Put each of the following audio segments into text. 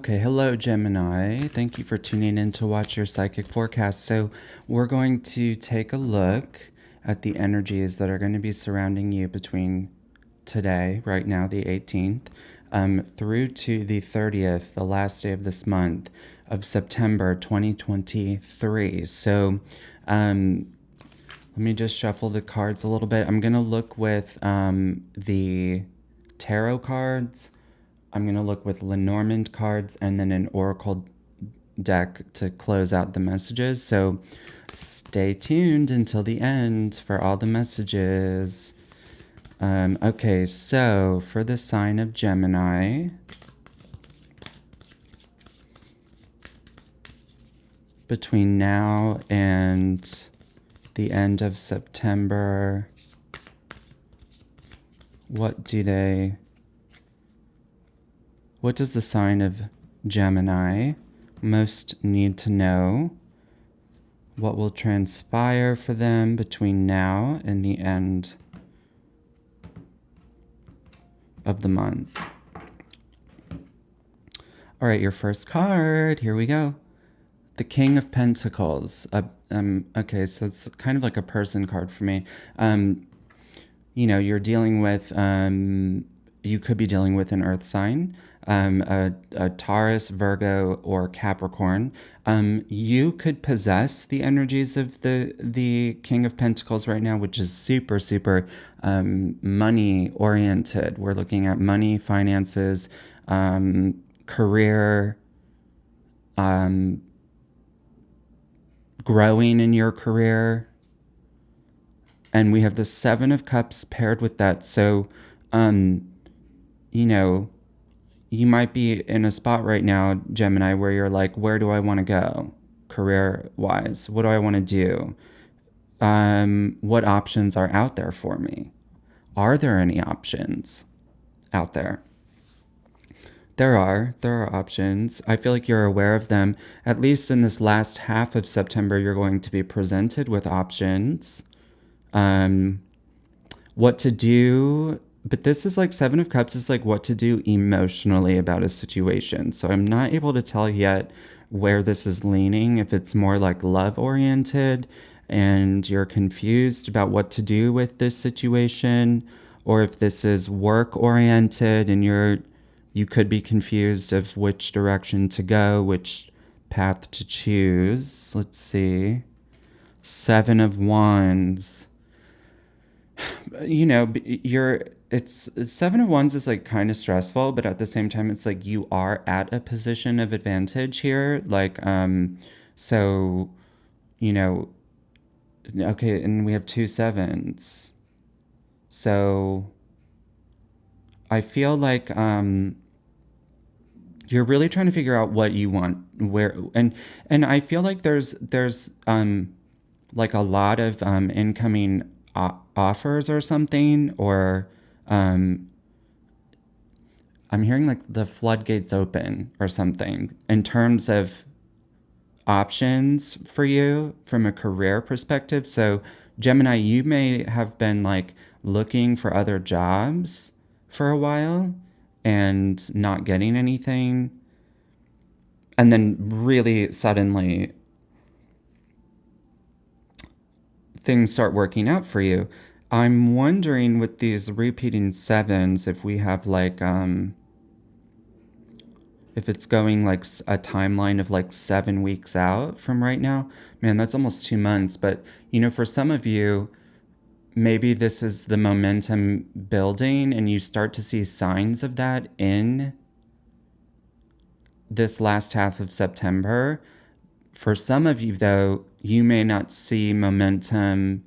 Okay, hello Gemini. Thank you for tuning in to watch your psychic forecast. So, we're going to take a look at the energies that are going to be surrounding you between today, right now, the 18th, through to the 30th, the last day of this month of September 2023. So, let me just shuffle the cards a little bit. I'm going to look with the tarot cards. I'm going to look with Lenormand cards and then an oracle deck to close out the messages. So stay tuned until the end for all the messages. Okay, so for the sign of Gemini, between now and the end of September, what does the sign of Gemini most need to know? What will transpire for them between now and the end of the month? All right, your first card. Here we go. The King of Pentacles. Okay, so it's kind of like a person card for me. You're dealing with, you could be dealing with an earth sign, a Taurus, Virgo, or Capricorn. You could possess the energies of the King of Pentacles right now, which is super, super money oriented. We're looking at money, finances, career, growing in your career. And we have the Seven of Cups paired with that. So, you might be in a spot right now, Gemini, where you're like, where do I want to go career-wise? What do I want to do? What options are out there for me? Are there any options out there? There are options. I feel like you're aware of them. At least in this last half of September, you're going to be presented with options. What to do, but this is like Seven of Cups is like what to do emotionally about a situation. So I'm not able to tell yet where this is leaning, if it's more like love oriented and you're confused about what to do with this situation, or if this is work oriented and you could be confused of which direction to go, which path to choose. Let's see. Seven of Wands. It's Seven of Wands is like kind of stressful, but at the same time it's like you are at a position of advantage here, like so you know okay, and we have two sevens, so I feel like you're really trying to figure out what you want, where, and I feel like there's like a lot of incoming offers or something, or I'm hearing like the floodgates open or something in terms of options for you from a career perspective. So Gemini, you may have been like looking for other jobs for a while and not getting anything, and then really suddenly things start working out for you. I'm wondering with these repeating sevens if we have like if it's going like a timeline of like 7 weeks out from right now. Man, that's almost 2 months. But for some of you, maybe this is the momentum building and you start to see signs of that in this last half of September. For some of you, though, you may not see momentum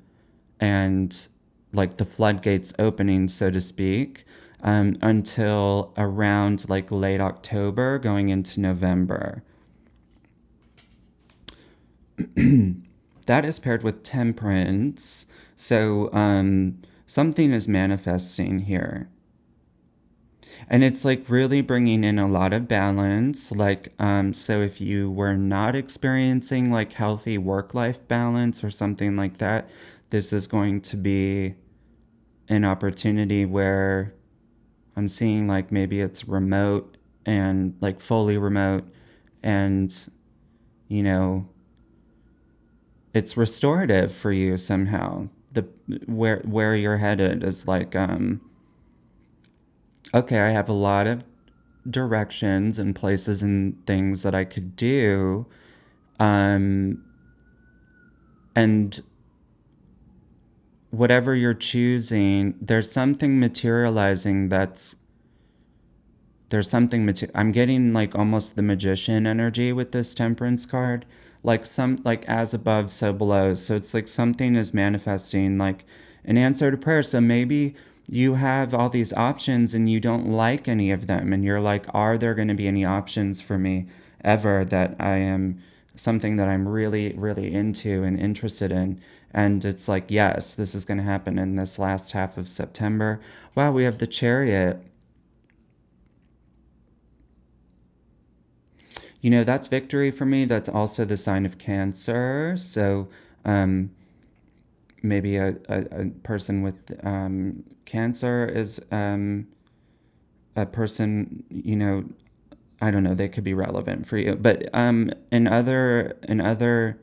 and like the floodgates opening, so to speak, until around like late October going into November. That is paired with Temperance. So something is manifesting here. And it's like really bringing in a lot of balance. Like, so if you were not experiencing like healthy work-life balance or something like that, this is going to be an opportunity where I'm seeing like maybe it's remote and like fully remote, and you know, it's restorative for you somehow. The where you're headed is like, okay, I have a lot of directions and places and things that I could do, um, and whatever you're choosing, there's something materializing that's there's something I'm getting like almost the magician energy with this temperance card, like some like as above so below. So it's like something is manifesting like an answer to prayer. So maybe you have all these options and you don't like any of them, and you're like, are there going to be any options for me ever that I am something that I'm really really into and interested in? And it's like, yes, this is going to happen in this last half of September. Wow, we have the Chariot. You know, that's victory for me. That's also the sign of Cancer. So um, maybe a person with Cancer is a person, you know, I don't know, they could be relevant for you. But in other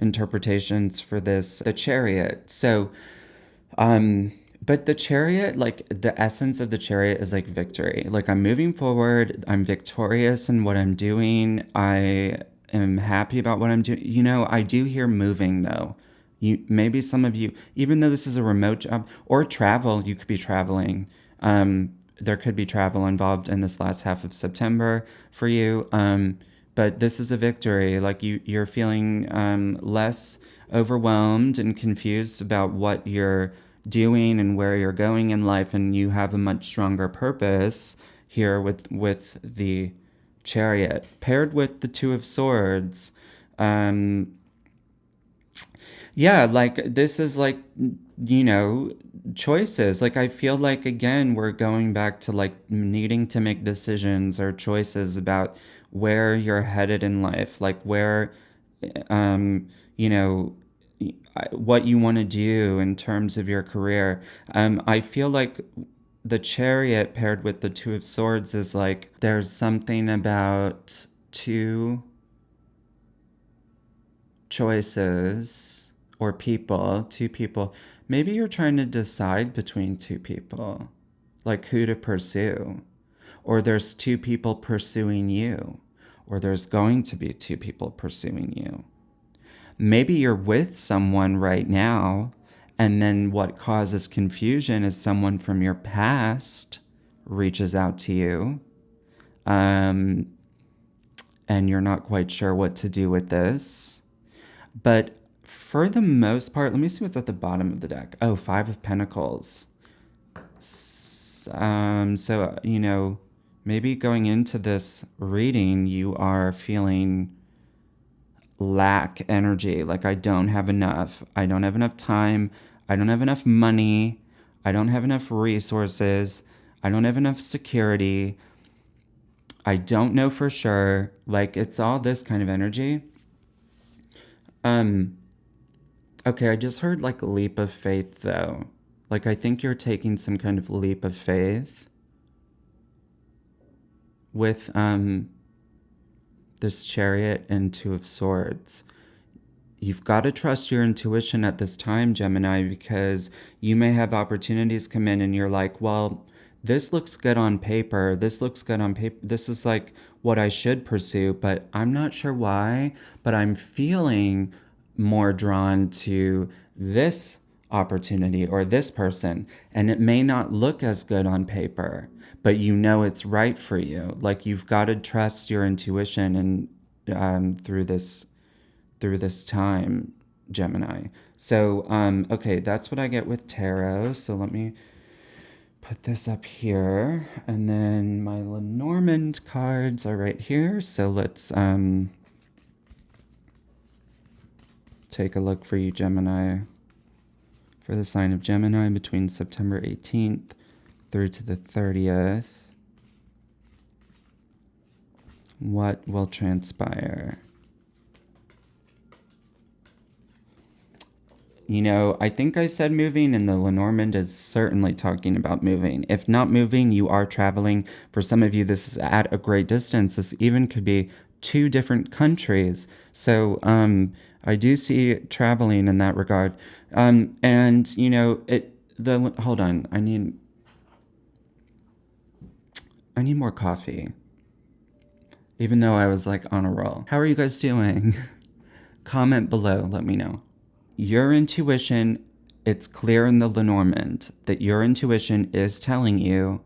interpretations for this, the Chariot. So um, but the Chariot, like the essence of the Chariot is like victory. Like I'm moving forward, I'm victorious in what I'm doing. I am happy about what I'm doing. You know, I do hear moving though. You maybe some of you, even though this is a remote job or travel, you could be traveling. There could be travel involved in this last half of September for you. But this is a victory. Like you're feeling less overwhelmed and confused about what you're doing and where you're going in life, and you have a much stronger purpose here with the Chariot paired with the Two of Swords. Um, yeah, like this is like, you know, choices. Like I feel like again we're going back to like needing to make decisions or choices about where you're headed in life, like where um you know, what you want to do in terms of your career. I feel like the Chariot paired with the Two of Swords is like there's something about two choices or people, two people. Maybe you're trying to decide between two people, like who to pursue, or there's two people pursuing you, or there's going to be two people pursuing you. Maybe you're with someone right now, and then what causes confusion is someone from your past reaches out to you, um, and you're not quite sure what to do with this. But for the most part, let me see what's at the bottom of the deck. Oh, Five of Pentacles. So, you know, maybe going into this reading, you are feeling lack energy. Like, I don't have enough. I don't have enough time. I don't have enough money. I don't have enough resources. I don't have enough security. I don't know for sure. Like, it's all this kind of energy. Um, Okay, I just heard like a leap of faith though. Like I think you're taking some kind of leap of faith with this Chariot and Two of Swords. You've got to trust your intuition at this time, Gemini, because you may have opportunities come in and you're like, well, this looks good on paper. This looks good on paper. This is like what I should pursue, but I'm not sure why. But I'm feeling more drawn to this opportunity or this person. And it may not look as good on paper, but you know it's right for you. Like you've got to trust your intuition and through this time, Gemini. So, okay, that's what I get with tarot. So let me put this up here. And then my Lenormand cards are right here. So let's take a look for you, Gemini. For the sign of Gemini between September 18th through to the 30th. What will transpire? I think I said moving, and the Lenormand is certainly talking about moving. If not moving, you are traveling. For some of you, this is at a great distance. This even could be two different countries. So I do see traveling in that regard. And hold on, I need more coffee. Even though I was like on a roll. How are you guys doing? Comment below, let me know. Your intuition, it's clear in the Lenormand that your intuition is telling you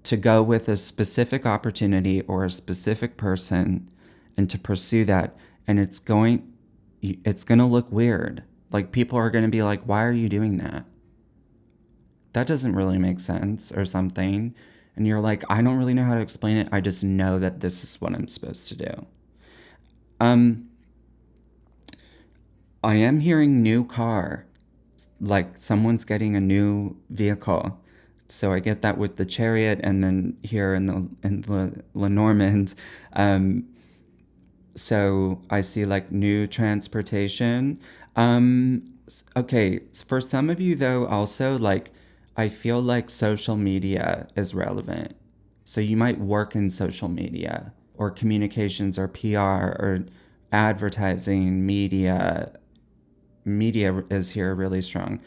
to go with a specific opportunity or a specific person and to pursue that. And it's going to look weird. Like, people are going to be like, why are you doing that? That doesn't really make sense or something. And you're like, I don't really know how to explain it. I just know that this is what I'm supposed to do. I am hearing new car, like someone's getting a new vehicle. So I get that with the Chariot, and then here in the Lenormand. So I see like new transportation. Okay, for some of you though, also like I feel like social media is relevant. So you might work in social media or communications or PR or advertising, media. Media is here really strong.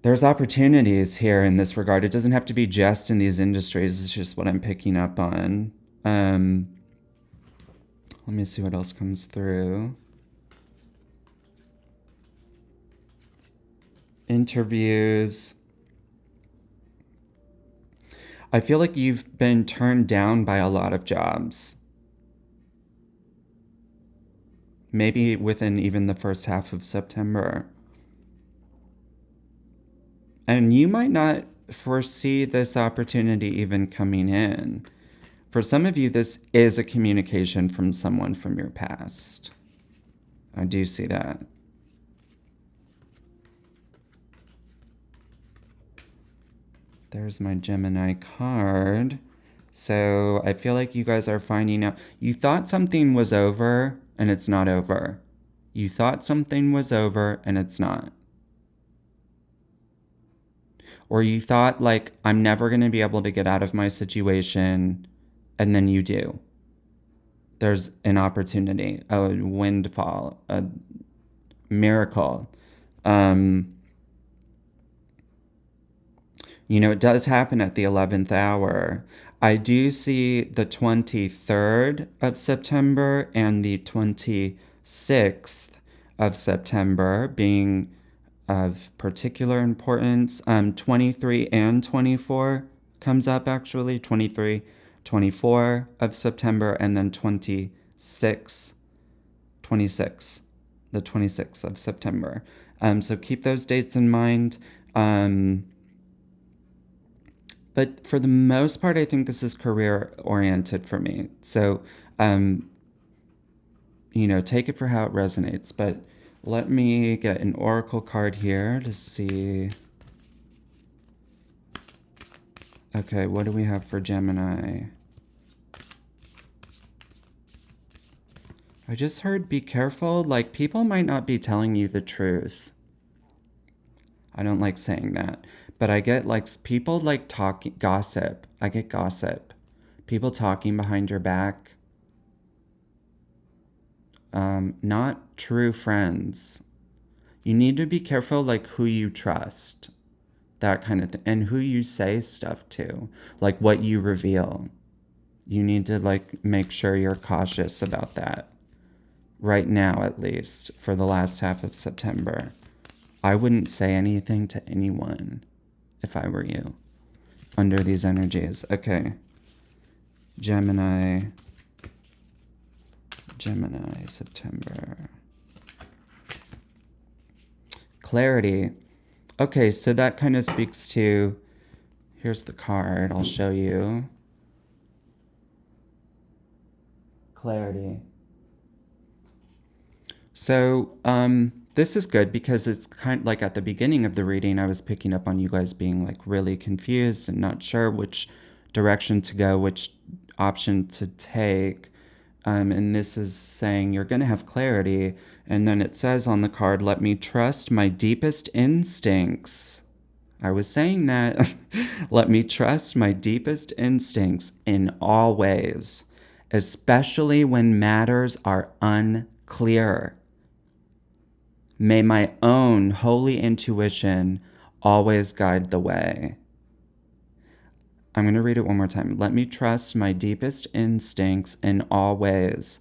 There's opportunities here in this regard. It doesn't have to be just in these industries. It's just what I'm picking up on. Let me see what else comes through. Interviews. I feel like you've been turned down by a lot of jobs. Maybe within even the first half of September. And you might not foresee this opportunity even coming in. For some of you, this is a communication from someone from your past. I do see that. There's my Gemini card. So I feel like you guys are finding out. You thought something was over, and it's not over. You thought something was over, and it's not. Or you thought, like, I'm never going to be able to get out of my situation, and then you do. There's an opportunity, a windfall, a miracle. It does happen at the 11th hour. I do see the 23rd of September and the 26th of September being of particular importance. 23 and 24 comes up, actually. 23, 24 of September, and then 26, the 26th of September. So keep those dates in mind. But for the most part, I think this is career-oriented for me. So, take it for how it resonates. But let me get an oracle card here to see. Okay, what do we have for Gemini? I just heard be careful. Like, people might not be telling you the truth. I don't like saying that. But I get like people like talking, gossip. I get gossip. People talking behind your back. Not true friends. You need to be careful like who you trust. That kind of thing. And who you say stuff to. Like what you reveal. You need to like make sure you're cautious about that. Right now, at least, for the last half of September. I wouldn't say anything to anyone if I were you under these energies. Okay. Gemini, September. Clarity. Okay, so that kind of speaks to, here's the card, I'll show you. Clarity. So, this is good because it's kind of like at the beginning of the reading, I was picking up on you guys being like really confused and not sure which direction to go, which option to take. And this is saying you're going to have clarity. And then it says on the card, let me trust my deepest instincts. I was saying that. Let me trust my deepest instincts in all ways, especially when matters are unclear. May my own holy intuition always guide the way. I'm going to read it one more time. Let me trust my deepest instincts in all ways,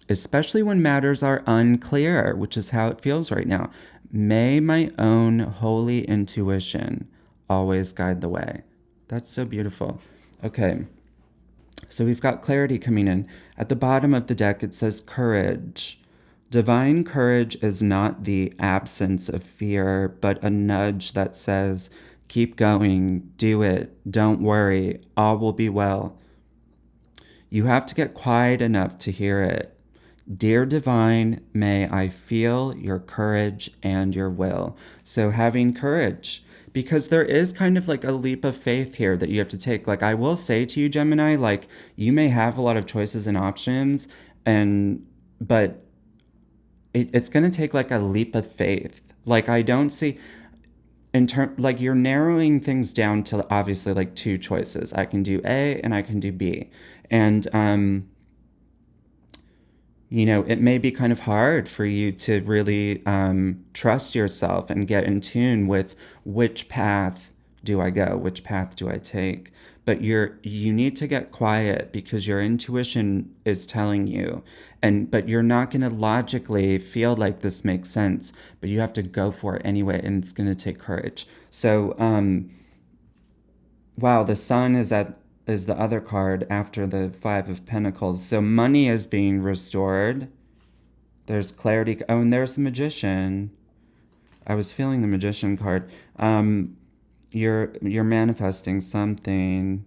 especially when matters are unclear, which is how it feels right now. May my own holy intuition always guide the way. That's so beautiful. Okay, so we've got clarity coming in. At the bottom of the deck, it says courage. Divine courage is not the absence of fear, but a nudge that says, keep going, do it, don't worry, all will be well. You have to get quiet enough to hear it. Dear Divine, may I feel your courage and your will. So having courage, because there is kind of like a leap of faith here that you have to take. Like I will say to you, Gemini, like you may have a lot of choices and options, but it's going to take like a leap of faith. Like I don't see like you're narrowing things down to obviously like two choices. I can do A and I can do B. And it may be kind of hard for you to really trust yourself and get in tune with which path do I go, which path do I take. But you need to get quiet because your intuition is telling you, but you're not going to logically feel like this makes sense, but you have to go for it anyway, and it's going to take courage. So, wow, the sun is the other card after the Five of Pentacles. So money is being restored. There's clarity. Oh, and there's the Magician. I was feeling the Magician card. You're manifesting something,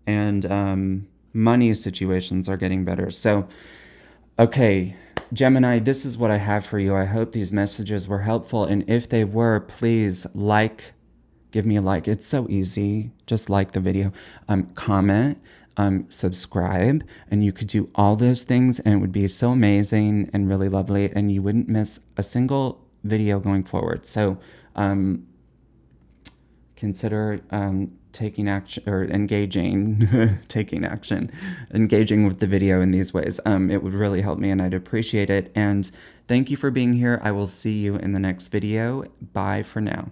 and money situations are getting better. So, okay, Gemini, this is what I have for you. I hope these messages were helpful, and if they were, please give me a like. It's so easy. Just like the video, comment, subscribe, and you could do all those things, and it would be so amazing and really lovely, and you wouldn't miss a single video going forward. So consider taking action or engaging, taking action, engaging with the video in these ways. It would really help me and I'd appreciate it. And thank you for being here. I will see you in the next video. Bye for now.